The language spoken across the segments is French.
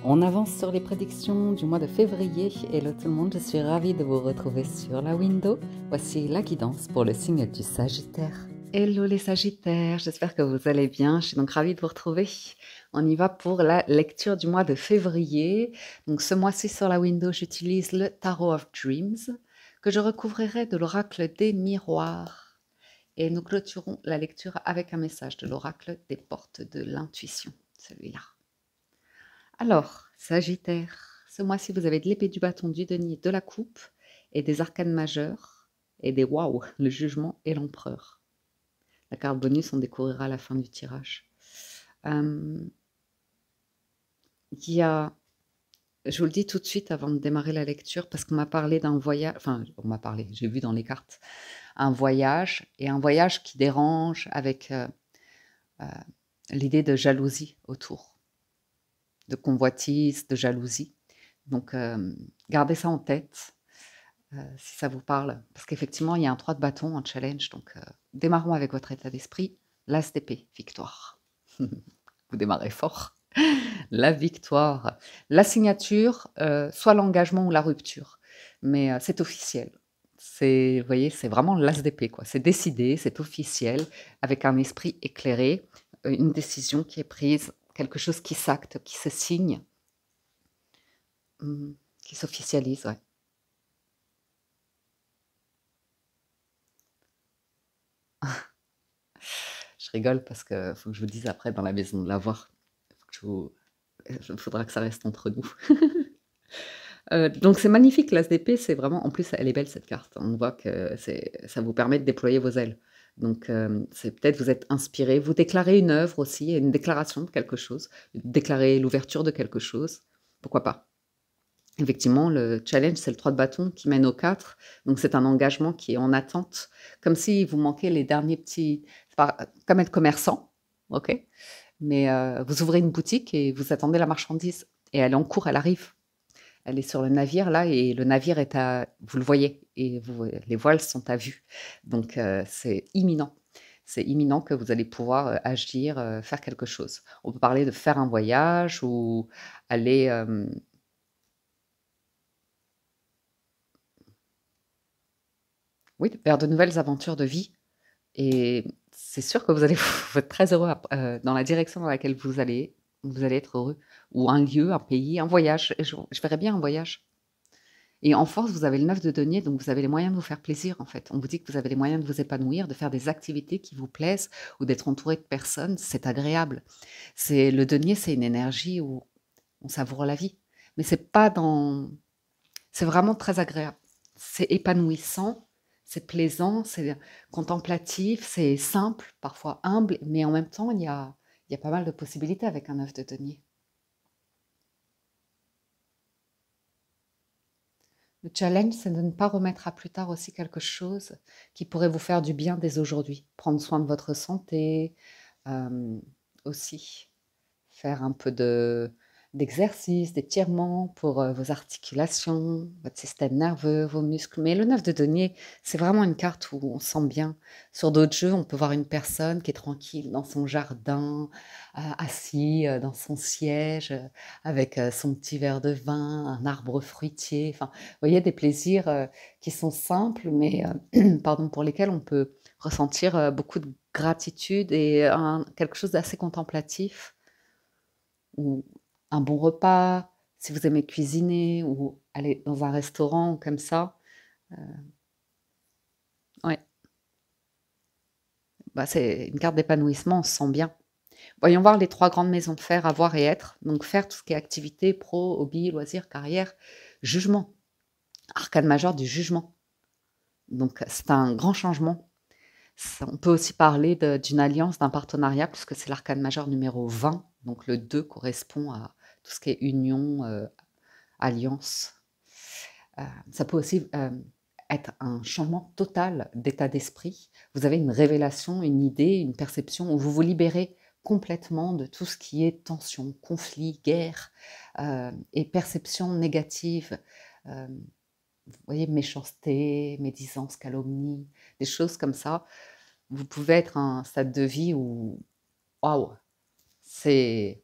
On avance sur les prédictions du mois de février. Hello tout le monde, je suis ravie de vous retrouver sur la window. Voici la guidance pour le signe du Sagittaire. Hello les Sagittaires, j'espère que vous allez bien. Je suis donc ravie de vous retrouver. On y va pour la lecture du mois de février. Donc ce mois-ci sur la window, j'utilise le Tarot of Dreams que je recouvrirai de l'oracle des miroirs. Et nous clôturons la lecture avec un message de l'oracle des portes de l'intuition, celui-là. Alors, Sagittaire, ce mois-ci, vous avez de l'épée, du bâton, du denier, de la coupe et des arcanes majeures et des waouh, le jugement et l'empereur. La carte bonus, on découvrira à la fin du tirage. Il y a, je vous le dis tout de suite avant de démarrer la lecture, parce qu'on m'a parlé d'un voyage, enfin, on m'a parlé, j'ai vu dans les cartes, un voyage, et un voyage qui dérange avec l'idée de jalousie autour, de convoitise, de jalousie. Donc, gardez ça en tête si ça vous parle. Parce qu'effectivement, il y a un 3 de bâton en challenge. Donc, démarrons avec votre état d'esprit. L'as d'épée, victoire. Vous démarrez fort. La victoire. La signature, soit l'engagement ou la rupture. Mais c'est officiel. Vous voyez, c'est vraiment l'as d'épée, quoi. C'est décidé, c'est officiel, avec un esprit éclairé, une décision qui est prise, quelque chose qui s'acte, qui se signe. Qui s'officialise, ouais. Je rigole parce que faut que je vous dise après dans la maison de l'avoir. Il faudra que ça reste entre nous. Donc c'est magnifique l'as d'épée, c'est vraiment en plus elle est belle cette carte. On voit que ça vous permet de déployer vos ailes. Donc c'est peut-être vous êtes inspiré, vous déclarez une œuvre aussi, une déclaration de quelque chose, déclarer l'ouverture de quelque chose, pourquoi pas? Effectivement, le challenge, c'est le 3 de bâton qui mène au 4, donc c'est un engagement qui est en attente, comme si vous manquait les derniers petits, comme être commerçant, OK? Mais vous ouvrez une boutique et vous attendez la marchandise et elle est en cours, elle arrive. Elle est sur le navire là et le navire est vous le voyez et les voiles sont à vue. Donc c'est imminent. C'est imminent que vous allez pouvoir, agir, faire quelque chose. On peut parler de faire un voyage ou aller, oui, vers de nouvelles aventures de vie et c'est sûr que vous allez vous être très heureux dans la direction dans laquelle vous allez être heureux ou un lieu, un pays, un voyage. Je verrais bien un voyage et en force, vous avez le 9 de denier, donc vous avez les moyens de vous faire plaisir, en fait. On vous dit que vous avez les moyens de vous épanouir, de faire des activités qui vous plaisent ou d'être entouré de personnes, c'est agréable. Le denier, c'est une énergie où on savoure la vie, mais c'est vraiment très agréable. C'est épanouissant, c'est plaisant, c'est contemplatif, c'est simple, parfois humble, mais en même temps, il y a pas mal de possibilités avec un 9 de denier. Le challenge, c'est de ne pas remettre à plus tard aussi quelque chose qui pourrait vous faire du bien dès aujourd'hui. Prendre soin de votre santé, aussi faire un peu d'exercice, d'étirement pour vos articulations, votre système nerveux, vos muscles. Mais le 9 de denier, c'est vraiment une carte où on se sent bien. Sur d'autres jeux, on peut voir une personne qui est tranquille dans son jardin, assis dans son siège, avec son petit verre de vin, un arbre fruitier. Enfin, vous voyez, des plaisirs qui sont simples, mais pardon, pour lesquels on peut ressentir beaucoup de gratitude et quelque chose d'assez contemplatif ou un bon repas, si vous aimez cuisiner ou aller dans un restaurant comme ça. Ouais, bah, c'est une carte d'épanouissement, on se sent bien. Voyons voir les 3 grandes maisons: faire, avoir et être. Donc faire, tout ce qui est activité, pro, hobby, loisirs, carrière, jugement. Arcane majeur du jugement. Donc c'est un grand changement. On peut aussi parler d'une alliance, d'un partenariat, puisque c'est l'arcane majeur numéro 20. Donc le 2 correspond à tout ce qui est union, alliance. Ça peut aussi être un changement total d'état d'esprit. Vous avez une révélation, une idée, une perception où vous vous libérez complètement de tout ce qui est tension, conflit, guerre et perception négative. Vous voyez, méchanceté, médisance, calomnie, des choses comme ça. Vous pouvez être à un stade de vie où, waouh, c'est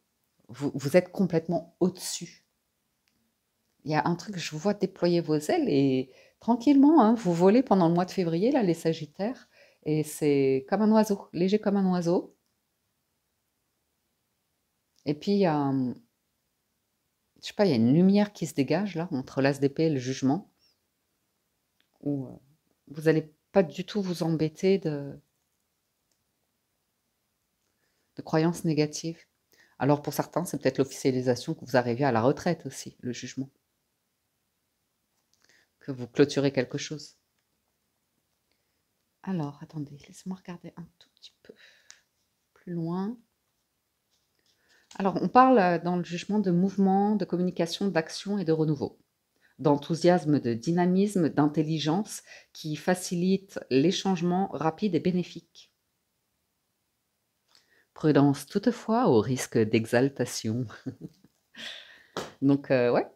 vous êtes complètement au-dessus. Il y a un truc, je vous vois déployer vos ailes et tranquillement, hein, vous volez pendant le mois de février, là, les Sagittaires, et c'est comme un oiseau, léger comme un oiseau. Et puis, je sais pas, il y a une lumière qui se dégage, là, entre l'as d'épée et le jugement, où vous n'allez pas du tout vous embêter de croyances négatives. Alors, pour certains, c'est peut-être l'officialisation que vous arrivez à la retraite aussi, le jugement, que vous clôturez quelque chose. Alors, attendez, laissez-moi regarder un tout petit peu plus loin. Alors, on parle dans le jugement de mouvement, de communication, d'action et de renouveau, d'enthousiasme, de dynamisme, d'intelligence qui facilite les changements rapides et bénéfiques. Prudence toutefois au risque d'exaltation. Donc, ouais,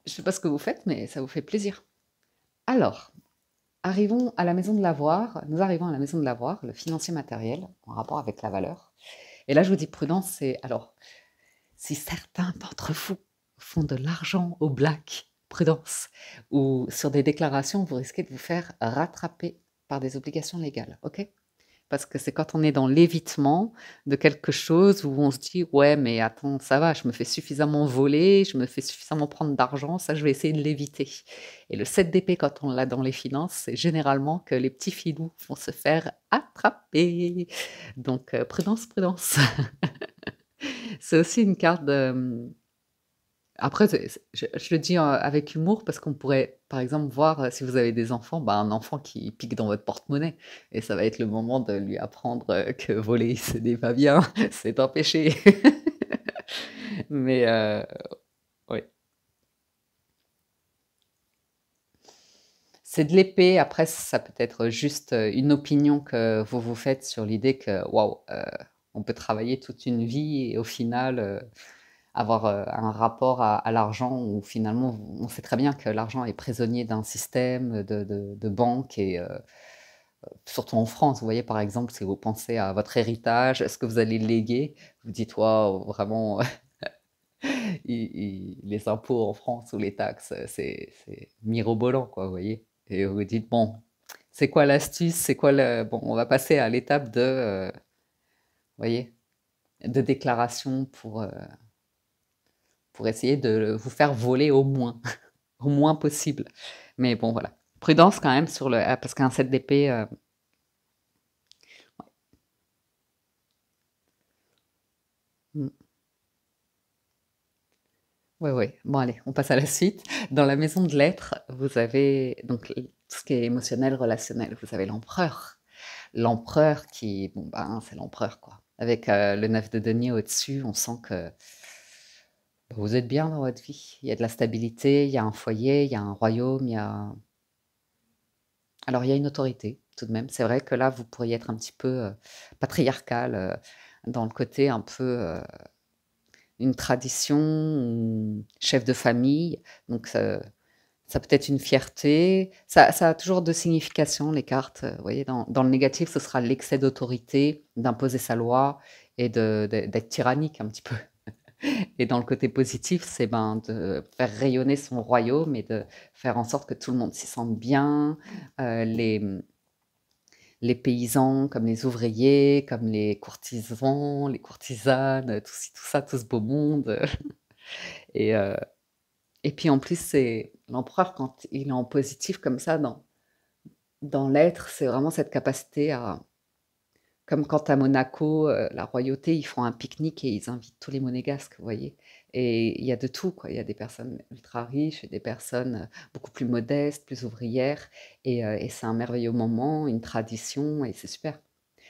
je ne sais pas ce que vous faites, mais ça vous fait plaisir. Alors, arrivons à la maison de l'avoir. Nous arrivons à la maison de l'avoir, le financier matériel, en rapport avec la valeur. Et là, je vous dis prudence, c'est alors, si certains d'entre vous font de l'argent au black, prudence, ou sur des déclarations, vous risquez de vous faire rattraper par des obligations légales, ok? Parce que c'est quand on est dans l'évitement de quelque chose où on se dit ouais mais attends ça va, je me fais suffisamment voler, je me fais suffisamment prendre d'argent, ça je vais essayer de l'éviter. Et le 7 d'épée quand on l'a dans les finances, c'est généralement que les petits filous vont se faire attraper. Donc prudence, prudence. C'est aussi une carte de... Après, je le dis avec humour parce qu'on pourrait, par exemple, voir si vous avez des enfants, bah, un enfant qui pique dans votre porte-monnaie. Et ça va être le moment de lui apprendre que voler, ce n'est pas bien, c'est un péché. Mais oui. C'est de l'épée. Après, ça peut être juste une opinion que vous vous faites sur l'idée que, waouh, on peut travailler toute une vie et au final avoir un rapport à l'argent où finalement on sait très bien que l'argent est prisonnier d'un système de banque et surtout en France, vous voyez par exemple si vous pensez à votre héritage, est-ce que vous allez le léguer? Vous dites waouh, vraiment les impôts en France ou les taxes, c'est mirobolant quoi, vous voyez? Et vous dites bon, c'est quoi l'astuce? C'est quoi le... Bon, on va passer à l'étape de, vous voyez, de déclaration pour essayer de vous faire voler au moins, au moins possible. Mais bon, voilà. Prudence quand même sur le... Parce qu'un 7 d'épée... ouais. Ouais, ouais. Bon, allez, on passe à la suite. Dans la maison de l'être, vous avez donc tout ce qui est émotionnel, relationnel. Vous avez l'empereur. L'empereur qui, bon, ben, c'est l'empereur, quoi. Avec le 9 de denier au-dessus, on sent que vous êtes bien dans votre vie. Il y a de la stabilité, il y a un foyer, il y a un royaume, il y a... Alors, il y a une autorité, tout de même. C'est vrai que là, vous pourriez être un petit peu patriarcal dans le côté un peu une tradition, ou chef de famille. Donc, ça peut être une fierté. Ça a toujours deux significations, les cartes. Vous voyez, dans le négatif, ce sera l'excès d'autorité, d'imposer sa loi et d'être tyrannique un petit peu. Et dans le côté positif, c'est ben, de faire rayonner son royaume et de faire en sorte que tout le monde s'y sente bien, les paysans comme les ouvriers, comme les courtisans, les courtisanes, tout ça, tout ce beau monde. Et, euh, et puis en plus, c'est l'empereur, quand il est en positif comme ça, dans l'être, c'est vraiment cette capacité à, comme quand à Monaco, la royauté, ils font un pique-nique et ils invitent tous les monégasques, vous voyez. Et il y a de tout, quoi. Il y a des personnes ultra riches et des personnes beaucoup plus modestes, plus ouvrières. Et c'est un merveilleux moment, une tradition, et c'est super.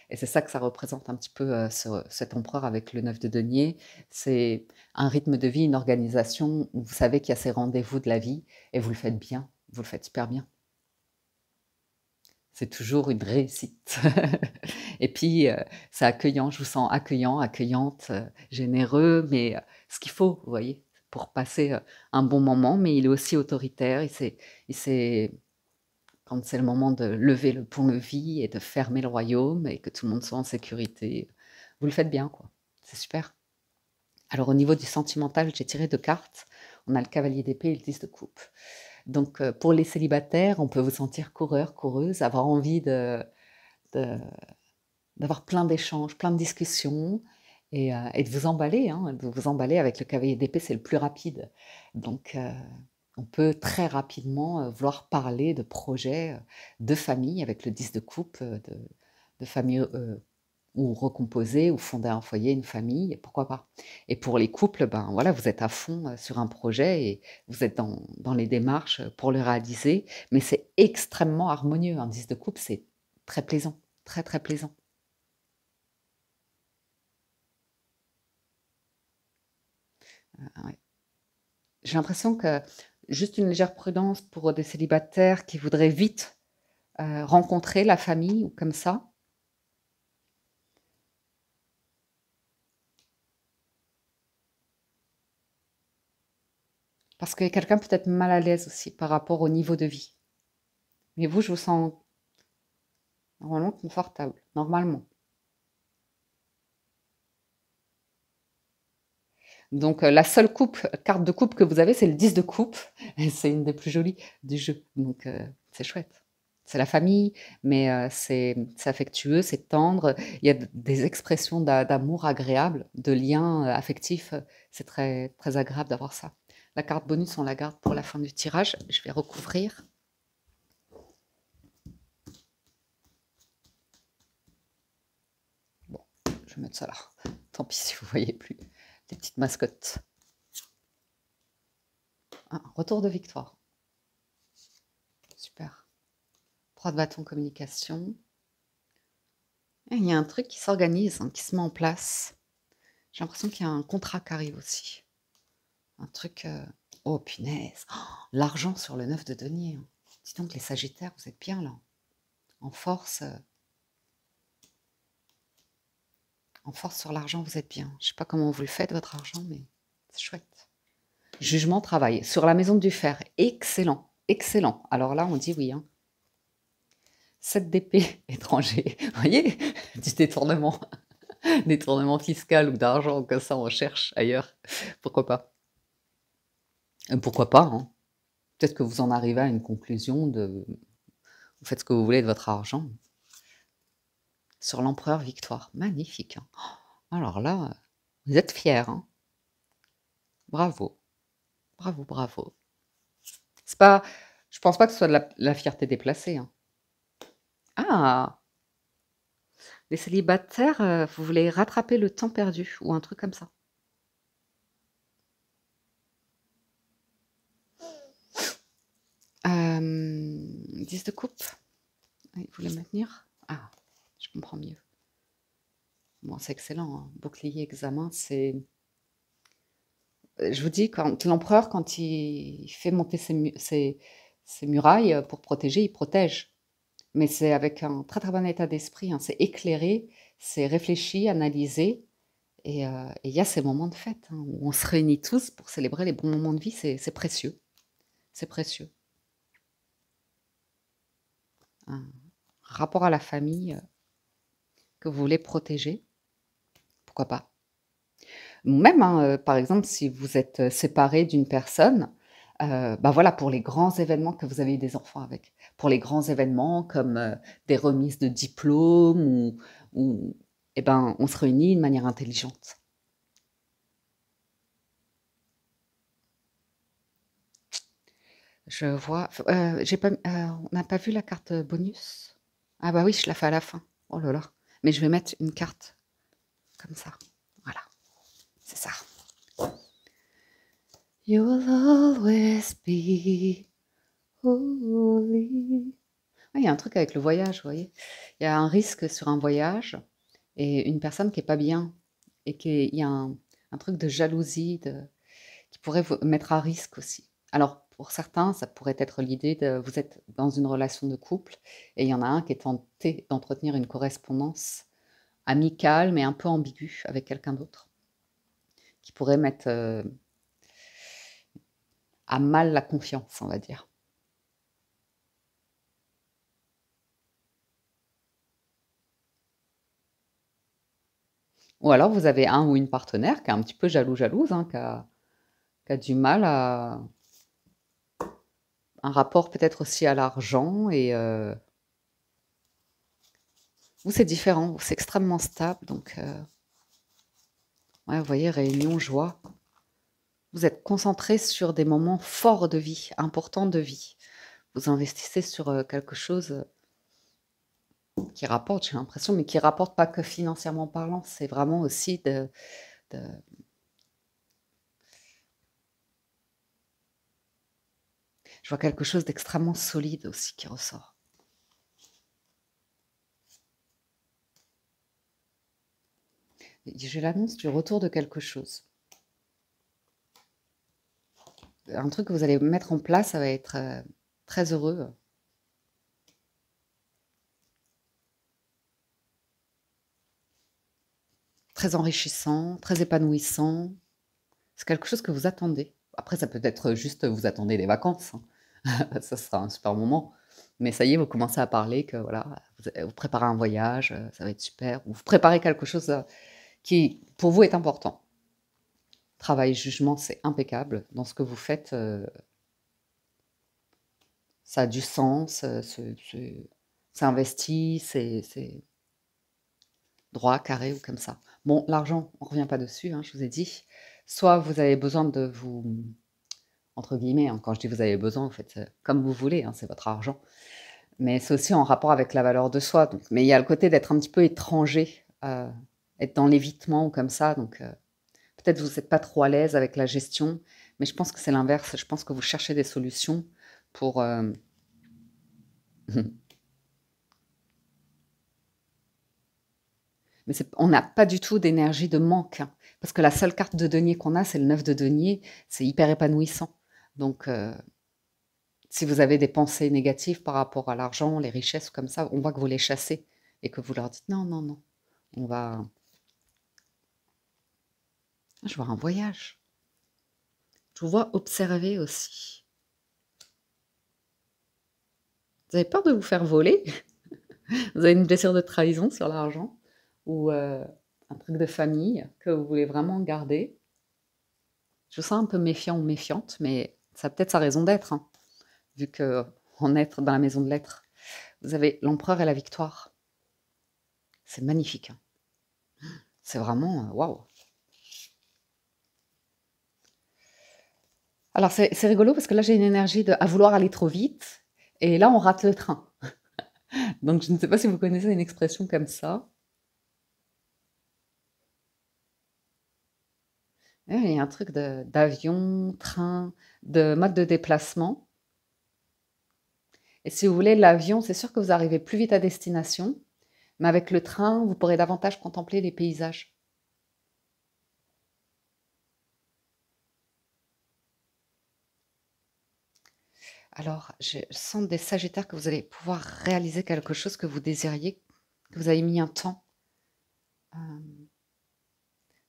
Et c'est ça que ça représente un petit peu cet empereur avec le 9 de denier. C'est un rythme de vie, une organisation où vous savez qu'il y a ces rendez-vous de la vie et vous le faites bien, vous le faites super bien. C'est toujours une réussite. Et puis, c'est accueillant, je vous sens accueillant, accueillante, généreux, mais ce qu'il faut, vous voyez, pour passer un bon moment, mais il est aussi autoritaire, il sait quand c'est le moment de lever le pont-levis et de fermer le royaume et que tout le monde soit en sécurité, vous le faites bien, quoi. C'est super. Alors au niveau du sentimental, j'ai tiré 2 cartes. On a le cavalier d'épée et le 10 de coupe. Donc pour les célibataires, on peut vous sentir coureur, coureuse, avoir envie de d'avoir plein d'échanges, plein de discussions et de vous emballer, hein, de vous emballer avec le cavalier d'épée, c'est le plus rapide. Donc on peut très rapidement, vouloir parler de projets, de famille avec le 10 de coupe, de famille, ou recomposer ou fonder un foyer, une famille, pourquoi pas? Et pour les couples, ben, voilà, vous êtes à fond, sur un projet et vous êtes dans les démarches, pour le réaliser, mais c'est extrêmement harmonieux. Un 10 de coupe, c'est très plaisant, très, très plaisant. Ouais. J'ai l'impression que juste une légère prudence pour des célibataires qui voudraient vite, rencontrer la famille ou comme ça. Parce que quelqu'un peut être mal à l'aise aussi par rapport au niveau de vie. Mais vous, je vous sens normalement confortable, normalement. Donc la seule carte de coupe que vous avez, c'est le 10 de coupe et c'est une des plus jolies du jeu. Donc c'est chouette. C'est la famille, mais c'est affectueux, c'est tendre. Il y a des expressions d'amour agréables, de liens, affectifs, c'est très très agréable d'avoir ça. La carte bonus, on la garde pour la fin du tirage. Je vais recouvrir. Bon, je vais mettre ça là. Tant pis si vous voyez plus. Des petites mascottes. Un retour de victoire. Super. 3 de bâton communication. Et il y a un truc qui s'organise, hein, qui se met en place. J'ai l'impression qu'il y a un contrat qui arrive aussi. Un truc... Oh, punaise. Oh, l'argent sur le 9 de denier, hein. Dis donc, les sagittaires, vous êtes bien là. En force, sur l'argent, vous êtes bien. Je sais pas comment vous le faites, votre argent, mais c'est chouette. Jugement, travail. Sur la maison du fer, excellent. Excellent. Alors là, on dit oui, hein. 7 d'épée, étranger. Vous voyez, du détournement. Détournement fiscal ou d'argent, comme ça, on cherche ailleurs. Pourquoi pas? Pourquoi pas, hein. Peut-être que vous en arrivez à une conclusion de vous faites ce que vous voulez de votre argent. Sur l'empereur Victoire, magnifique, hein. Alors là, vous êtes fiers, hein. Bravo, bravo, bravo. C'est pas je pense pas que ce soit de la fierté déplacée, hein. Ah! Les célibataires, vous voulez rattraper le temps perdu ou un truc comme ça? 10 de coupe? Oui, vous voulez maintenir? Ah, je comprends mieux. Bon, c'est excellent, hein. Bouclier, examen, c'est je vous dis, quand l'empereur, quand il fait monter ses murailles, pour protéger, il protège. Mais c'est avec un très, très bon état d'esprit, hein. C'est éclairé, c'est réfléchi, analysé et il y a ces moments de fête, hein, où on se réunit tous pour célébrer les bons moments de vie, c'est précieux. C'est précieux. Un rapport à la famille, que vous voulez protéger, pourquoi pas? Ou même, hein, par exemple, si vous êtes, séparés d'une personne, bah, voilà, pour les grands événements que vous avez eu des enfants avec. Pour les grands événements comme, des remises de diplômes ou et ben, on se réunit de manière intelligente. Je vois j'ai pas on n'a pas vu la carte, bonus? Ah bah oui, je la fais à la fin. Oh là là, mais je vais mettre une carte comme ça. Voilà, c'est ça. You will always be holy. Ah, il y a un truc avec le voyage, vous voyez? Il y a un risque sur un voyage et une personne qui est pas bien et il y a un truc de jalousie qui pourrait vous mettre à risque aussi. Alors pour certains, ça pourrait être l'idée de vous êtes dans une relation de couple et il y en a un qui est tenté d'entretenir une correspondance amicale, mais un peu ambiguë avec quelqu'un d'autre, qui pourrait mettre, à mal la confiance, on va dire. Ou alors vous avez un ou une partenaire qui est un petit peu jalouse, hein, qui a du mal à un rapport peut-être aussi à l'argent et vous, c'est différent, vous, c'est extrêmement stable donc ouais, vous voyez, réunion, joie. Vous êtes concentrés sur des moments forts de vie, importants de vie. Vous investissez sur, quelque chose, qui rapporte, j'ai l'impression, mais qui rapporte pas que financièrement parlant, c'est vraiment aussi de je vois quelque chose d'extrêmement solide aussi qui ressort. J'ai l'annonce du retour de quelque chose. Un truc que vous allez mettre en place, ça va être, très heureux. Très enrichissant, très épanouissant. C'est quelque chose que vous attendez. Après, ça peut être juste, vous attendez des vacances, hein. Ça sera un super moment. Mais ça y est, vous commencez à parler que voilà, vous préparez un voyage, ça va être super. Ou vous préparez quelque chose, qui, pour vous, est important. Travail, jugement, c'est impeccable. Dans ce que vous faites, ça a du sens, c'est investi, c'est droit, carré ou comme ça. Bon, l'argent, on revient pas dessus, hein, je vous ai dit. Soit vous avez besoin de vous, entre guillemets, hein, quand je dis vous avez besoin, vous faites comme vous voulez, hein, c'est votre argent. Mais c'est aussi en rapport avec la valeur de soi. Donc, mais il y a le côté d'être un petit peu étranger, être dans l'évitement ou comme ça. Donc, peut-être vous n'êtes pas trop à l'aise avec la gestion, mais je pense que c'est l'inverse. Je pense que vous cherchez des solutions pour. Mais on n'a pas du tout d'énergie de manque, hein, parce que la seule carte de denier qu'on a, c'est le 9 de denier. C'est hyper épanouissant. Donc, si vous avez des pensées négatives par rapport à l'argent, les richesses, comme ça, on voit que vous les chassez et que vous leur dites non, non, non, on va. Je vois un voyage. Je vous vois observer aussi. Vous avez peur de vous faire voler? Vous avez une blessure de trahison sur l'argent? Ou un truc de famille que vous voulez vraiment garder? Je vous sens un peu méfiant ou méfiante, mais ça a peut-être sa raison d'être, hein, vu qu'on est dans la maison de l'être. Vous avez l'empereur et la victoire. C'est magnifique, hein. C'est vraiment, waouh! Alors c'est rigolo parce que là, j'ai une énergie à vouloir aller trop vite et là, on rate le train. Donc je ne sais pas si vous connaissez une expression comme ça. Ouais, il y a un truc d'avion, train, de mode de déplacement. Et si vous voulez, l'avion, c'est sûr que vous arrivez plus vite à destination, mais avec le train, vous pourrez davantage contempler les paysages. Alors, je sens des sagittaires que vous allez pouvoir réaliser quelque chose que vous désiriez, que vous avez mis un temps.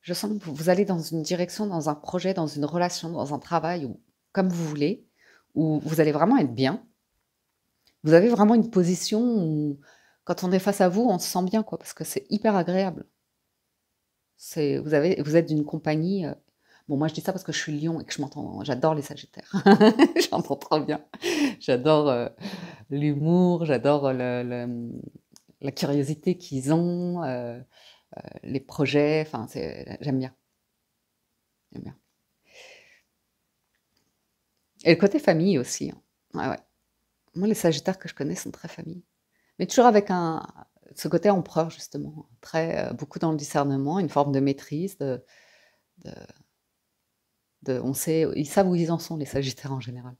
Je sens que vous allez dans une direction, dans un projet, dans une relation, dans un travail, ou comme vous voulez, où vous allez vraiment être bien. Vous avez vraiment une position où, quand on est face à vous, on se sent bien, quoi, parce que c'est hyper agréable. Vous êtes d'une compagnie. Bon, moi je dis ça parce que je suis Lion et que j'adore les Sagittaires. J'entends trop bien. J'adore l'humour, j'adore la curiosité qu'ils ont, les projets. Enfin, j'aime bien, j'aime bien. Et le côté famille aussi, hein. Ouais, ouais. Moi, les Sagittaires que je connais sont très famille. Mais toujours avec ce côté empereur, justement, très, beaucoup dans le discernement, une forme de maîtrise, de, ils savent où ils en sont, les Sagittaires en général.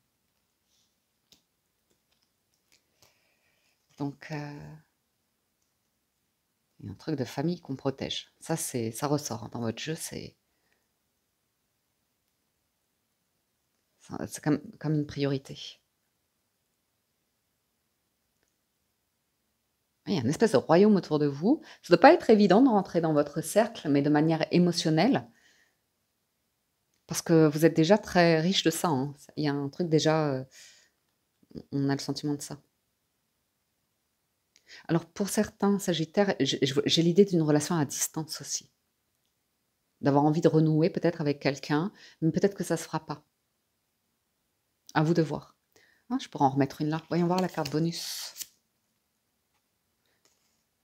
Donc, il y a un truc de famille qu'on protège. Ça ressort, hein, dans votre jeu, c'est comme une priorité. Il y a une espèce de royaume autour de vous. Ça ne doit pas être évident de rentrer dans votre cercle, mais de manière émotionnelle, parce que vous êtes déjà très riche de ça, hein. Il y a un truc déjà, on a le sentiment de ça. Alors pour certains Sagittaires, j'ai l'idée d'une relation à distance aussi. d'avoir envie de renouer peut-être avec quelqu'un, mais peut-être que ça ne se fera pas. À vous de voir. Ah, je pourrais en remettre une là. Voyons voir la carte bonus.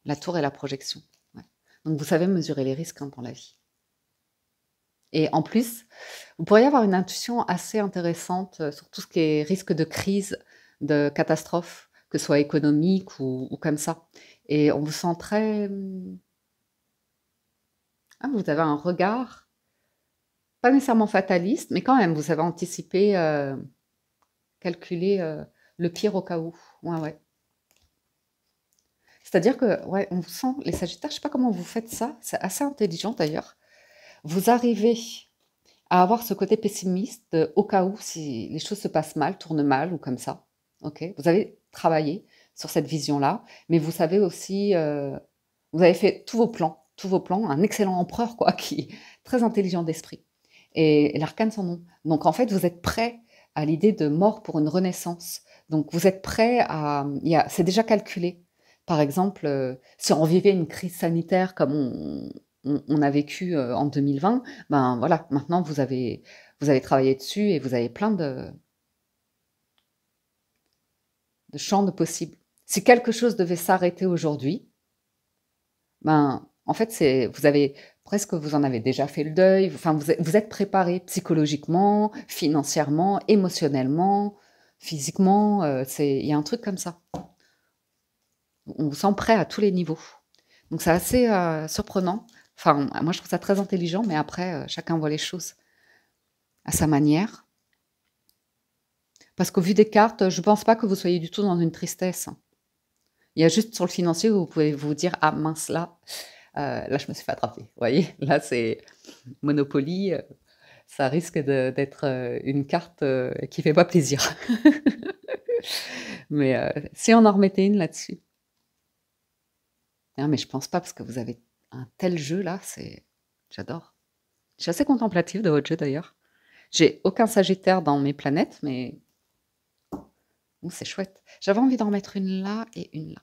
La tour et la projection. Ouais. Donc vous savez mesurer les risques dans la vie. Et en plus, vous pourriez avoir une intuition assez intéressante sur tout ce qui est risque de crise, de catastrophe, que ce soit économique ou comme ça. Et on vous sent très... Ah, vous avez un regard, pas nécessairement fataliste, mais quand même, vous savez anticiper, calculer le pire au cas où. Ouais, ouais. C'est-à-dire que, ouais, on vous sent, les Sagittaires, je sais pas comment vous faites ça, c'est assez intelligent d'ailleurs. Vous arrivez à avoir ce côté pessimiste au cas où si les choses se passent mal, tournent mal ou comme ça. Ok, vous avez travaillé sur cette vision-là, mais vous savez aussi, vous avez fait tous vos plans, un excellent empereur quoi, qui est très intelligent d'esprit. Et l'arcane son nom. Donc en fait, vous êtes prêt à l'idée de mort pour une renaissance. Donc vous êtes prêt à, c'est déjà calculé. Par exemple, si on vivait une crise sanitaire comme on a vécu en 2020, ben voilà, maintenant vous avez travaillé dessus et vous avez plein de champs de possibles. Si quelque chose devait s'arrêter aujourd'hui, ben en fait c'est vous avez presque vous en avez déjà fait le deuil. Enfin vous êtes préparé psychologiquement, financièrement, émotionnellement, physiquement. Il y a un truc comme ça. On vous sent prêt à tous les niveaux. Donc c'est assez surprenant. Enfin, moi je trouve ça très intelligent, mais après, chacun voit les choses à sa manière. Parce qu'au vu des cartes, je ne pense pas que vous soyez du tout dans une tristesse. Il y a juste sur le financier où vous pouvez vous dire, ah mince, là, je me suis fait attraper. Vous voyez, là c'est Monopoly, ça risque d'être une carte qui fait pas plaisir. Mais si on en remettait une là-dessus. Non, mais je pense pas, parce que vous avez un tel jeu là, j'adore. Je suis assez contemplative de votre jeu d'ailleurs. J'ai aucun Sagittaire dans mes planètes, mais c'est chouette. J'avais envie d'en mettre une là et une là.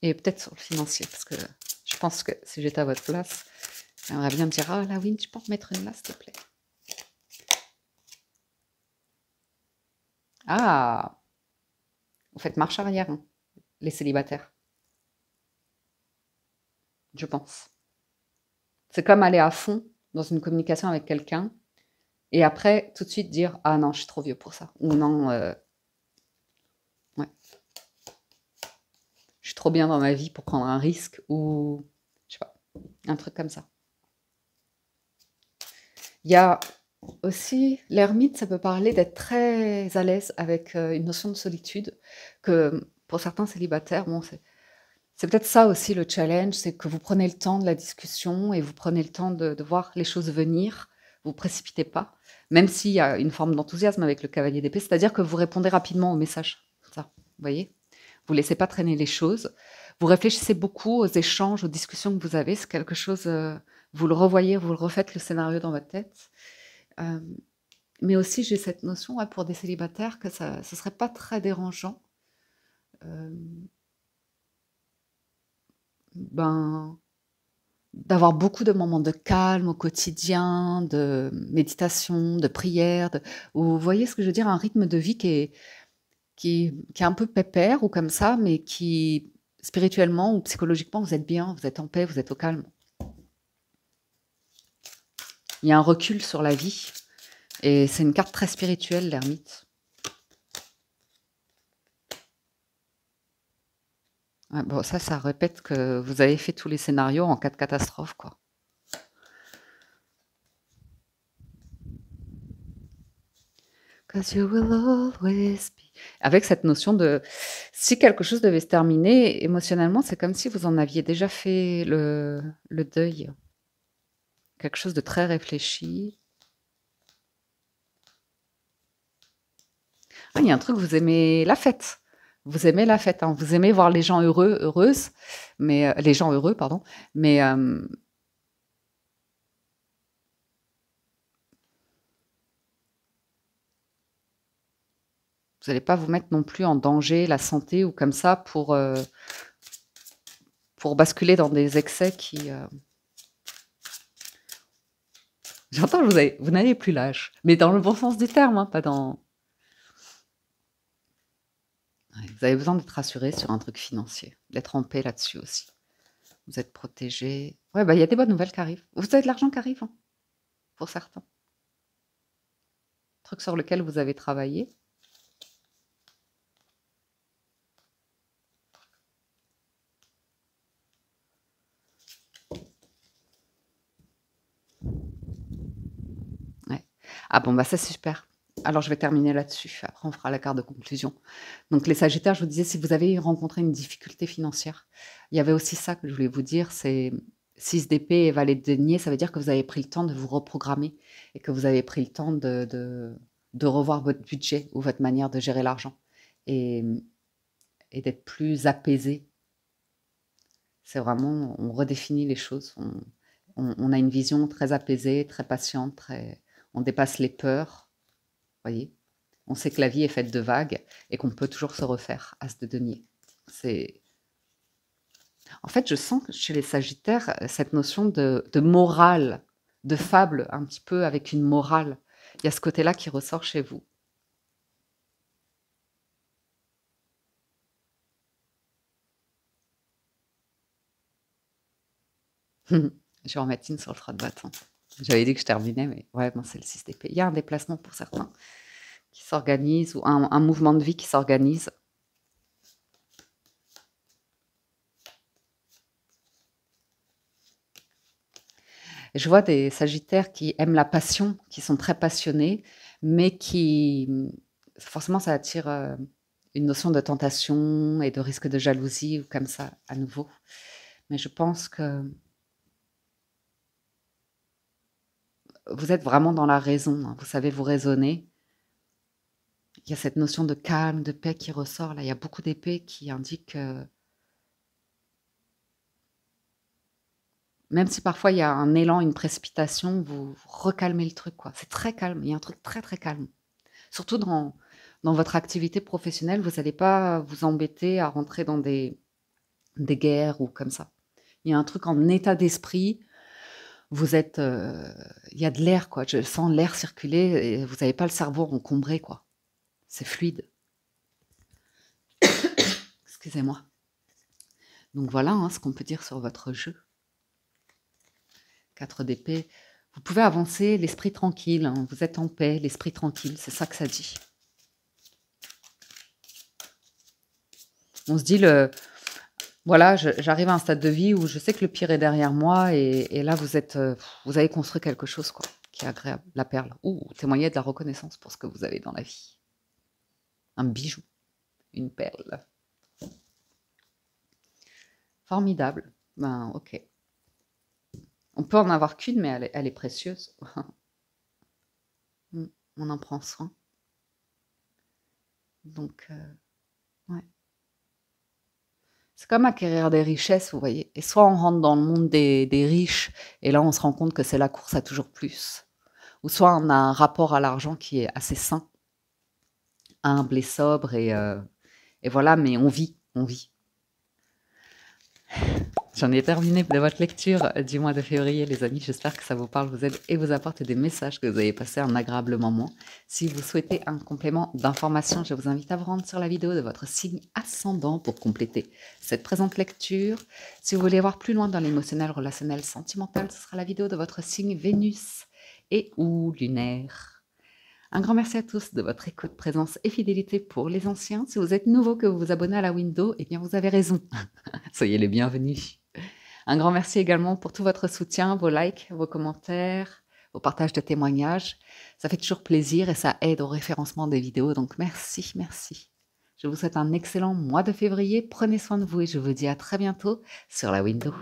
Et peut-être sur le financier, parce que je pense que si j'étais à votre place, j'aimerais bien me dire, ah là oui, tu peux en mettre une là, s'il te plaît. Ah, vous faites marche arrière, hein, les célibataires. Je pense. C'est comme aller à fond dans une communication avec quelqu'un, et après, tout de suite dire, ah non, je suis trop vieux pour ça. Ou non, ouais. Je suis trop bien dans ma vie pour prendre un risque, ou je sais pas, un truc comme ça. Il y a aussi l'ermite, ça peut parler d'être très à l'aise avec une notion de solitude, que pour certains célibataires, bon, c'est peut-être ça aussi le challenge, c'est que vous prenez le temps de la discussion et vous prenez le temps de voir les choses venir, vous précipitez pas, même s'il y a une forme d'enthousiasme avec le cavalier d'épée, c'est-à-dire que vous répondez rapidement aux messages, ça, vous voyez? Vous laissez pas traîner les choses, vous réfléchissez beaucoup aux échanges, aux discussions que vous avez, c'est quelque chose, vous le revoyez, vous le refaites le scénario dans votre tête. Mais aussi j'ai cette notion, ouais, pour des célibataires, que ce serait pas très dérangeant, ben, d'avoir beaucoup de moments de calme au quotidien, de méditation, de prière, vous voyez ce que je veux dire? Un rythme de vie qui est un peu pépère ou comme ça, mais qui spirituellement ou psychologiquement, vous êtes bien, vous êtes en paix, vous êtes au calme. Il y a un recul sur la vie et c'est une carte très spirituelle, l'ermite. Ouais, bon, ça répète que vous avez fait tous les scénarios en cas de catastrophe, quoi. Cause you will always be. Avec cette notion de si quelque chose devait se terminer, émotionnellement, c'est comme si vous en aviez déjà fait le deuil. Quelque chose de très réfléchi. Ah, il y a un truc, vous aimez la fête. Vous aimez la fête, hein. Vous aimez voir les gens heureux, heureuses, mais les gens heureux, pardon. Mais vous n'allez pas vous mettre non plus en danger la santé ou comme ça pour basculer dans des excès qui J'entends, vous n'avez plus l'âge, mais dans le bon sens du terme, hein, pas dans... Ouais, vous avez besoin d'être rassuré sur un truc financier, d'être en paix là-dessus aussi. Vous êtes protégé. Ouais, bah il y a des bonnes nouvelles qui arrivent. Vous avez de l'argent qui arrive, hein, pour certains. Truc sur lequel vous avez travaillé. Ouais. Ah bon, bah ça c'est super. Alors je vais terminer là-dessus. Après, on fera la carte de conclusion. Donc les Sagittaires, je vous disais, si vous avez rencontré une difficulté financière, il y avait aussi ça que je voulais vous dire, c'est 6 d'épée et valet de denier, ça veut dire que vous avez pris le temps de vous reprogrammer et que vous avez pris le temps de revoir votre budget ou votre manière de gérer l'argent et, et d'être plus apaisé. C'est vraiment, on redéfinit les choses, on a une vision très apaisée, très patiente, on dépasse les peurs, voyez. On sait que la vie est faite de vagues et qu'on peut toujours se refaire, as de denier. En fait, je sens que chez les Sagittaires, cette notion de morale, de fable, un petit peu avec une morale. Il y a ce côté-là qui ressort chez vous. Je vais en mettre une sur le 3 de bâton. J'avais dit que je terminais, mais ouais, bon, c'est le 6 d'épée. Il y a un déplacement pour certains qui s'organise ou un mouvement de vie qui s'organise. Je vois des Sagittaires qui aiment la passion, qui sont très passionnés, mais qui forcément ça attire une notion de tentation et de risque de jalousie ou comme ça à nouveau. Mais je pense que vous êtes vraiment dans la raison, hein. Vous savez vous raisonner. Il y a cette notion de calme, de paix qui ressort. Là, il y a beaucoup d'épées qui indiquent que même si parfois il y a un élan, une précipitation, vous recalmez le truc, quoi. C'est très calme. Il y a un truc très, très calme. Surtout dans votre activité professionnelle, vous n'allez pas vous embêter à rentrer dans des guerres ou comme ça. Il y a un truc en état d'esprit. Vous êtes, il y a de l'air, quoi. Je sens l'air circuler et vous n'avez pas le cerveau encombré, quoi. C'est fluide. Excusez-moi. Donc voilà, hein, ce qu'on peut dire sur votre jeu. 4 d'épée. Vous pouvez avancer l'esprit tranquille, hein. Vous êtes en paix, l'esprit tranquille, c'est ça que ça dit. On se dit, voilà, j'arrive à un stade de vie où je sais que le pire est derrière moi et là, vous avez construit quelque chose, quoi, qui est agréable. La perle. Ou témoigner de la reconnaissance pour ce que vous avez dans la vie. Un bijou, une perle. Formidable. Ben, ok. On peut en avoir qu'une, mais elle est précieuse. On en prend soin. Donc, ouais. C'est comme acquérir des richesses, vous voyez. Et soit on rentre dans le monde des riches, et là on se rend compte que c'est la course à toujours plus. Ou soit on a un rapport à l'argent qui est assez sain, humble et sobre, et voilà, mais on vit, on vit. J'en ai terminé de votre lecture du mois de février, les amis. J'espère que ça vous parle, vous aide et vous apporte des messages, que vous avez passé un agréable moment. Si vous souhaitez un complément d'information, je vous invite à vous rendre sur la vidéo de votre signe ascendant pour compléter cette présente lecture. Si vous voulez voir plus loin dans l'émotionnel, relationnel, sentimental, ce sera la vidéo de votre signe Vénus et ou lunaire. Un grand merci à tous de votre écoute, présence et fidélité pour les anciens. Si vous êtes nouveau, que vous vous abonnez à la window, eh bien vous avez raison. Soyez les bienvenus. Un grand merci également pour tout votre soutien, vos likes, vos commentaires, vos partages de témoignages. Ça fait toujours plaisir et ça aide au référencement des vidéos, donc merci, merci. Je vous souhaite un excellent mois de février. Prenez soin de vous et je vous dis à très bientôt sur la window.